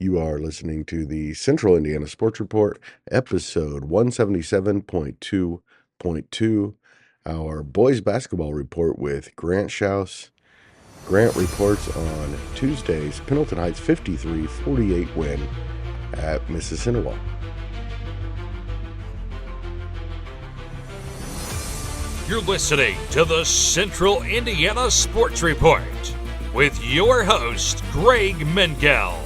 You are listening to the Central Indiana Sports Report, episode 177.2.2, our boys basketball report with Grant Shouse. Grant reports on Tuesday's Pendleton Heights 53-48 win at Mississinewa. You're listening to the Central Indiana Sports Report with your host, Greg Mengelt.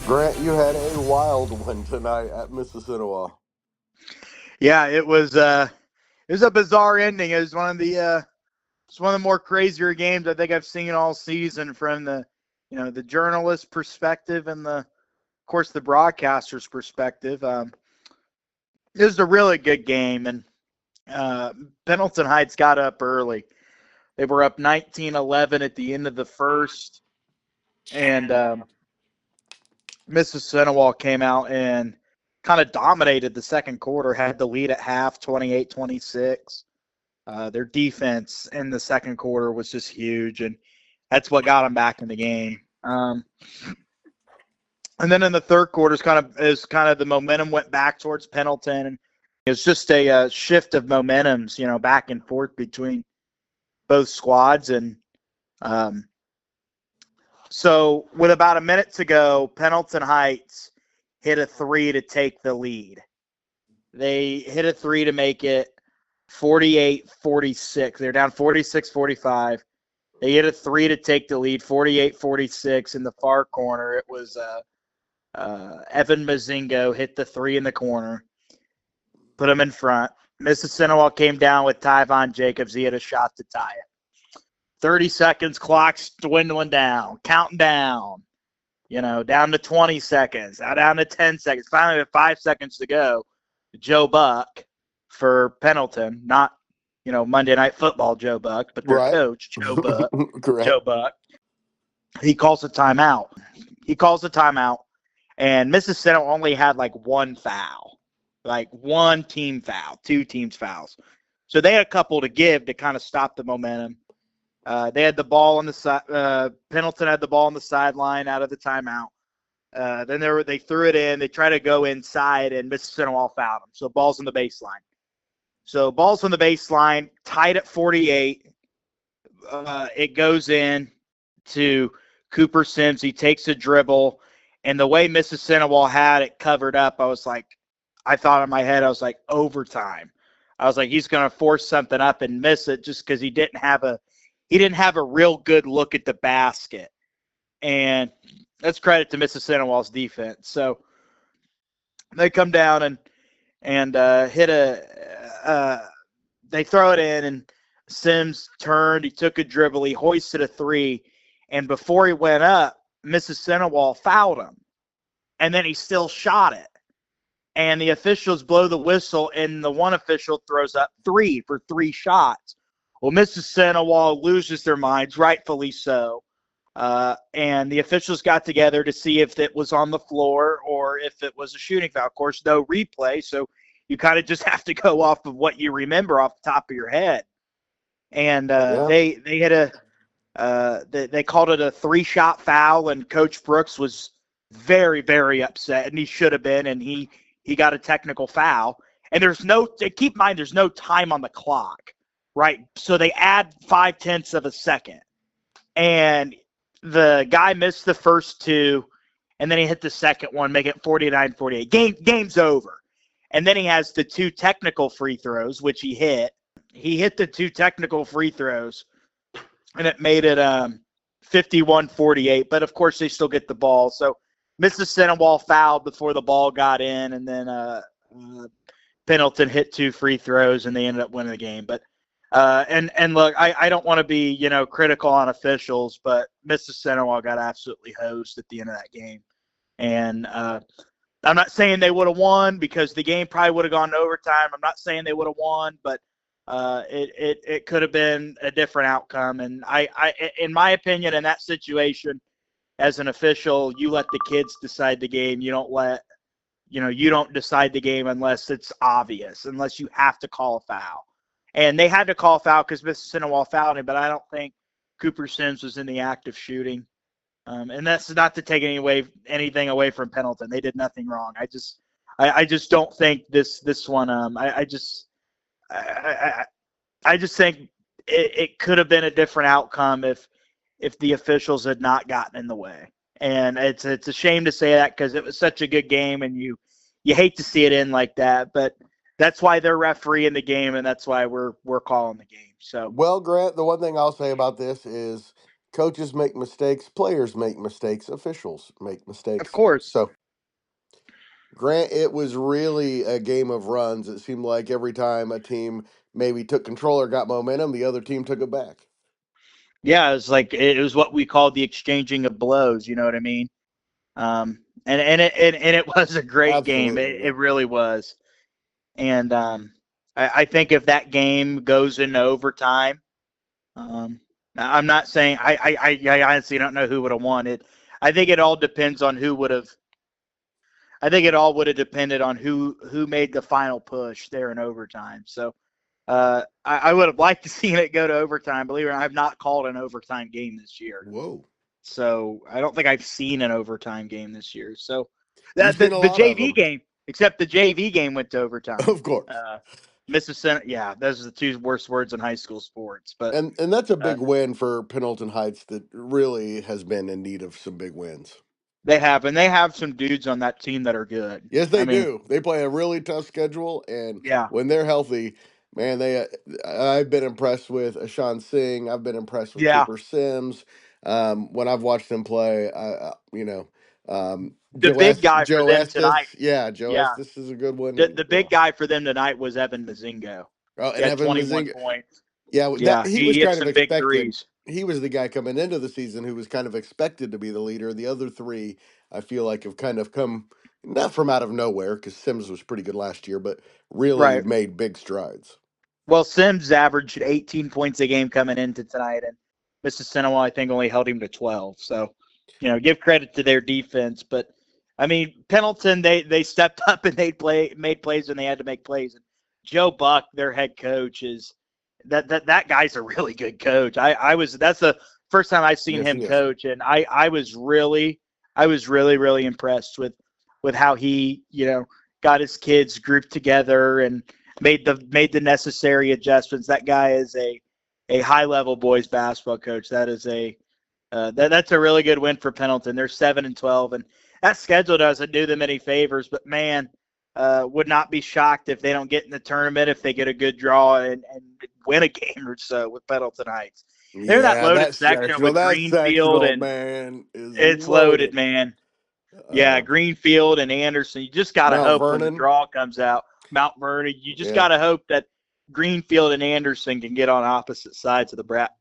Grant, you had a wild one tonight at Mississinewa. Yeah, it was a bizarre ending. It was one of the more crazier games I think I've seen all season from the journalist perspective and of course the broadcaster's perspective. It was a really good game, and Pendleton Heights got up early. They were up 19-11 at the end of the first, and Mississinewa came out and kind of dominated the second quarter, had the lead at half, 28-26. Their defense in the second quarter was just huge, and that's what got them back in the game. And then in the third quarter, is kind of the momentum went back towards Pendleton, and it was just a shift of momentums, back and forth between both squads. And so with about a minute to go, Pendleton Heights hit a three to take the lead. They hit a three to make it 48-46. They're down 46-45. They hit a three to take the lead, 48-46. In the far corner, it was Evan Mazingo hit the three in the corner, put him in front. Mississinewa came down with Tyvon Jacobs. He had a shot to tie it. 30 seconds, clock's dwindling down, counting down, down to 20 seconds, now down to 10 seconds. Finally, with 5 seconds to go, Joe Buck for Pendleton, not, Monday Night Football Joe Buck, but their coach, Joe Buck. Joe Buck. He calls a timeout. And Mississinewa only had one foul, one team foul, two teams fouls. So they had a couple to give to kind of stop the momentum. They had the ball on the side. Pendleton had the ball on the sideline out of the timeout. Then they threw it in. They tried to go inside, and Mississinewa fouled them. So ball's on the baseline. Tied at 48. It goes in to Cooper Sims. He takes a dribble, and the way Mississinewa had it covered up, I thought in my head, overtime. I was like, he's going to force something up and miss it just because he didn't have a real good look at the basket. And that's credit to Mississinewa's defense. So they come down and hit they throw it in, and Sims turned. He took a dribble. He hoisted a three. And before he went up, Mississinewa fouled him. And then he still shot it. And the officials blow the whistle, and the one official throws up three for three shots. Well, Mississinewa loses their minds, rightfully so. And the officials got together to see if it was on the floor or if it was a shooting foul. Of course, no replay, so you kind of just have to go off of what you remember off the top of your head. And they hit they called it a three-shot foul, and Coach Brooks was very, very upset, and he should have been, and he got a technical foul. And keep in mind, there's no time on the clock. Right, so they add 0.5 of a second, and the guy missed the first two, and then he hit the second one, make it 49-48. Game's over. And then he has the two technical free throws, which he hit. He hit the two technical free throws, and it made it 51-48. But of course, they still get the ball. So Mississinewa fouled before the ball got in, and then Pendleton hit two free throws, and they ended up winning the game. But and look, I don't want to be, critical on officials, but Mississinewa got absolutely hosed at the end of that game. And I'm not saying they would have won because the game probably would have gone to overtime. I'm not saying they would have won, but it could have been a different outcome. And I, in my opinion, in that situation, as an official, you let the kids decide the game. You don't decide the game unless it's obvious, unless you have to call a foul. And they had to call a foul because Mississinewa fouled him, but I don't think Cooper Sims was in the act of shooting. And that's not to take anything away from Pendleton. They did nothing wrong. I just don't think this one. I just think it could have been a different outcome if the officials had not gotten in the way. And it's a shame to say that because it was such a good game, and you hate to see it end like that. But that's why they're refereeing the game, and that's why we're calling the game. So, Well, Grant, the one thing I'll say about this is coaches make mistakes, players make mistakes, officials make of mistakes. course. So, Grant, it was really a game of runs. It seemed like every time a team maybe took control or got momentum, the other team took it back. Yeah, it was what we called the exchanging of blows. You know what I mean? And it was a great game. Absolutely, It yeah. really was. And I think if that game goes into overtime, I'm not saying I honestly don't know who would have won it. I think it all depends on who would have. I think it all would have depended on who made the final push there in overtime. So I would have liked to seen it go to overtime. Believe it or not, I've not called an overtime game this year. Whoa. So I don't think I've seen an overtime game this year. So You've the seen a lot of JV them. game, except the JV game went to overtime. Of course. Mississippi, yeah, those are the two worst words in high school sports. But And that's a uh, big win for Pendleton Heights that really has been in need of some big wins. they have some dudes on that team that are good. Yes, I they mean, do. They play a really tough schedule, and yeah, when they're healthy, man, I've been impressed with Ashan Singh. I've been impressed with yeah. Cooper Sims. When I've watched them play, The big guy for Joe them tonight, Estes. Yeah, Joe yeah. Estes is a good one. The Yeah. big guy for them tonight was Evan Mazingo. Oh, He and had Evan 21 Mazinga. points. Yeah, that Yeah, he was he hit kind of some big expected. threes. He was the guy coming into the season who was kind of expected to be the leader. The other three, I feel like, have kind of come not from out of nowhere because Sims was pretty good last year, but really Right. made big strides. Well, Sims averaged 18 points a game coming into tonight, and Mississinewa, I think, only held him to 12. So, give credit to their defense. But, I mean, Pendleton, they stepped up and made plays when they had to make plays. And Joe Buck, their head coach, is that guy's a really good coach. That's the first time I've seen Yes, him he is. coach, and I was really really impressed with how he got his kids grouped together and made the necessary adjustments. That guy is a high level boys basketball coach. That is that's a really good win for Pendleton. They're 7-12, and that schedule doesn't do them any favors. But man, would not be shocked if they don't get in the tournament if they get a good draw and win a game or so with Pendleton Heights. They're that Yeah, loaded section with that Greenfield, sectional, and man, is it's loaded, loaded. man. Yeah, Greenfield and Anderson. You just got to Mount hope when the Vernon. draw comes out, Mount Vernon, you just Yeah. got to hope that Greenfield and Anderson can get on opposite sides of the bracket.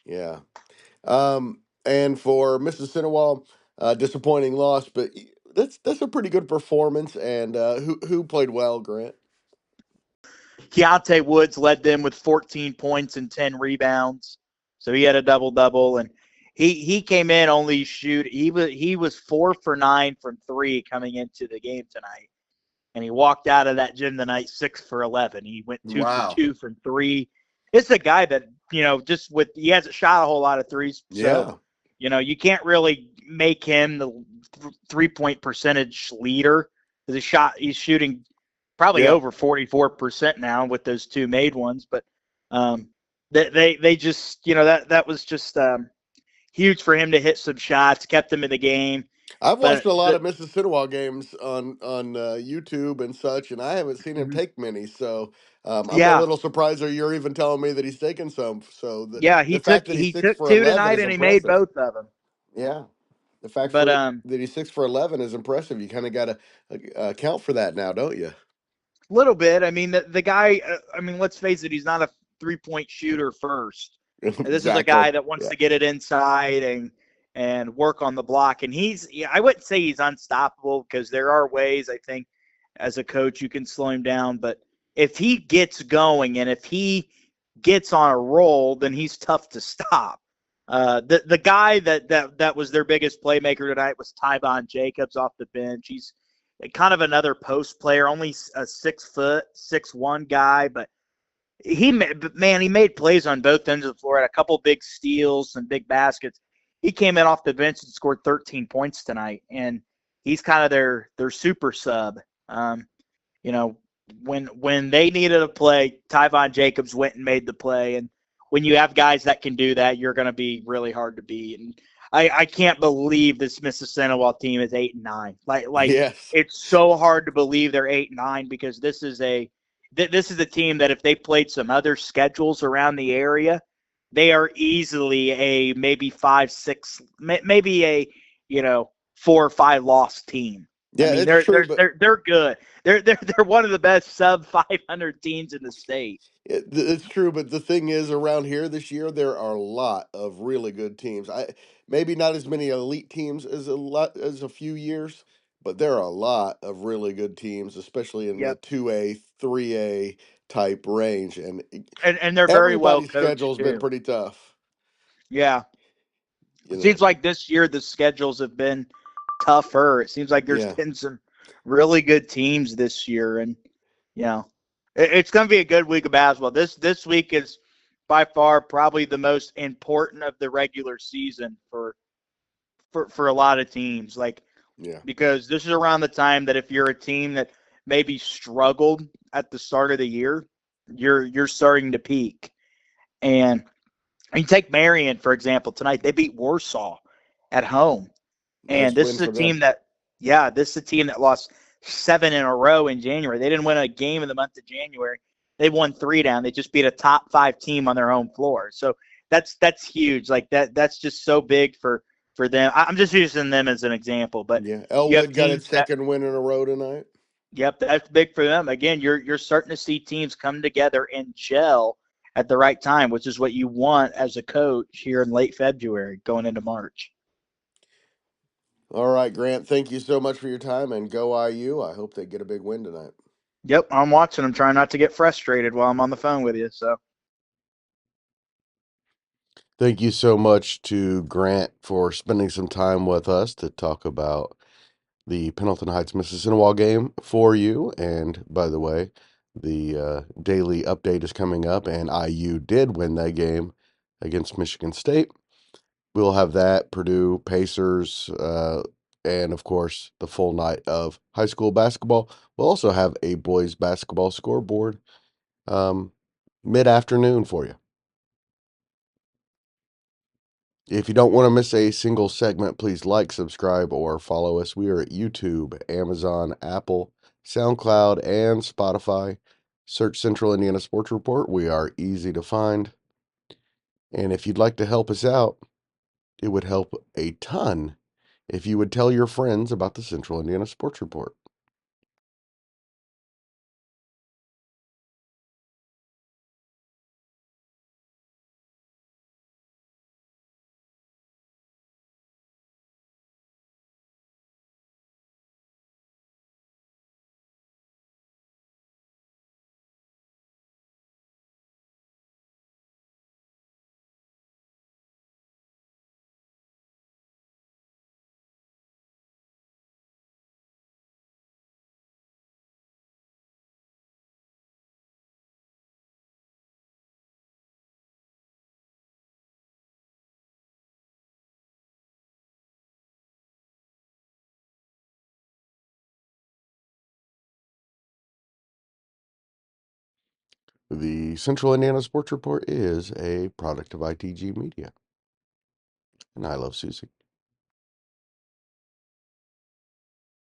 Yeah. And for Mississinewa, disappointing loss, but that's a pretty good performance. And who played well, Grant? Keontae Woods led them with 14 points and 10 rebounds. So he had a double-double, and he came in only shoot. He was 4 for 9 from 3 coming into the game tonight. And he walked out of that gym tonight 6 for 11. He went 2 for 2 from 3. It's a guy that, he hasn't shot a whole lot of threes. So, you can't really make him the 3-point percentage leader. He's shooting probably over 44% now with those 2 made ones. But they just, that was just huge for him to hit some shots, kept them in the game. I've watched a lot of Mississinewa games on YouTube and such, and I haven't seen him take many. So I'm a little surprised that you're even telling me that he's taken some. So the fact that he's 6 took for 2 11 tonight, is and he made impressive. both of them. Yeah, the fact But that he's 6 for 11 is impressive. You kind of got to account for that now, don't you? A little bit. I mean, the guy. I mean, let's face it. He's not a 3-point shooter first. This is a guy that wants to get it inside and work on the block. And I wouldn't say he's unstoppable because there are ways, I think, as a coach, you can slow him down. But if he gets going and if he gets on a roll, then he's tough to stop. The guy that was their biggest playmaker tonight was Tyvon Jacobs off the bench. He's kind of another post player, only a 6'1" guy, but he made plays on both ends of the floor. Had a couple big steals and big baskets. he came in off the bench and scored 13 points tonight, and he's kind of their super sub. Um, you know, when they needed a play, Tyvon Jacobs went and made the play. And when you have guys that can do that, you're going to be really hard to beat. And I can't believe this Mississinewa team is 8-9. Like Yes. it's so hard to believe they're 8-9 because this is a team that if they played some other schedules around the area, they are easily a maybe 5-6, maybe a 4 or 5 loss team. I Yeah, mean, it's true, but they're good. They're one of the best sub 500 teams in the state. it's true. But the thing is, around here this year, there are a lot of really good teams. Maybe not as many elite teams as a few years, but there are a lot of really good teams, especially in the Yep, 2A, 3A type range, and and they're very well everybody's coached schedule's been too. pretty tough. Yeah, You it know, seems like this year the schedules have been tougher. It seems like there's yeah, been some really good teams this year, and you know, it's going to be a good week of basketball. This week is by far probably the most important of the regular season for a lot of teams. Like yeah. because this is around the time that if you're a team that maybe struggled at the start of the year, you're starting to peak. And you take Marion for example tonight. They beat Warsaw at home, and Nice this win is a for team them. that this is a team that lost 7 in a row in January. They didn't win a game in the month of January. They won 3 down. They just beat a top 5 team on their home floor. So that's huge. Like that's just so big for them. I'm just using them as an example, but Yeah, you have Elwood got its teams that second win in a row tonight. yep, that's big for them. Again, you're starting to see teams come together and gel at the right time, which is what you want as a coach here in late February going into March. All right, Grant, thank you so much for your time, and go IU. I hope they get a big win tonight. Yep, I'm watching. I'm trying not to get frustrated while I'm on the phone with you. So, Thank you so much to Grant for spending some time with us to talk about the Pendleton Heights Mississinewa game for you. And by the way, the daily update is coming up, and IU did win that game against Michigan State. We'll have that, Purdue, Pacers, and of course, the full night of high school basketball. We'll also have a boys basketball scoreboard um, mid afternoon for you. If you don't want to miss a single segment, please like, subscribe, or follow us. We are at YouTube, Amazon, Apple, SoundCloud, and Spotify. Search Central Indiana Sports Report. We are easy to find. And if you'd like to help us out, it would help a ton if you would tell your friends about the Central Indiana Sports Report. The Central Indiana Sports Report is a product of ITG Media. And I love Susie.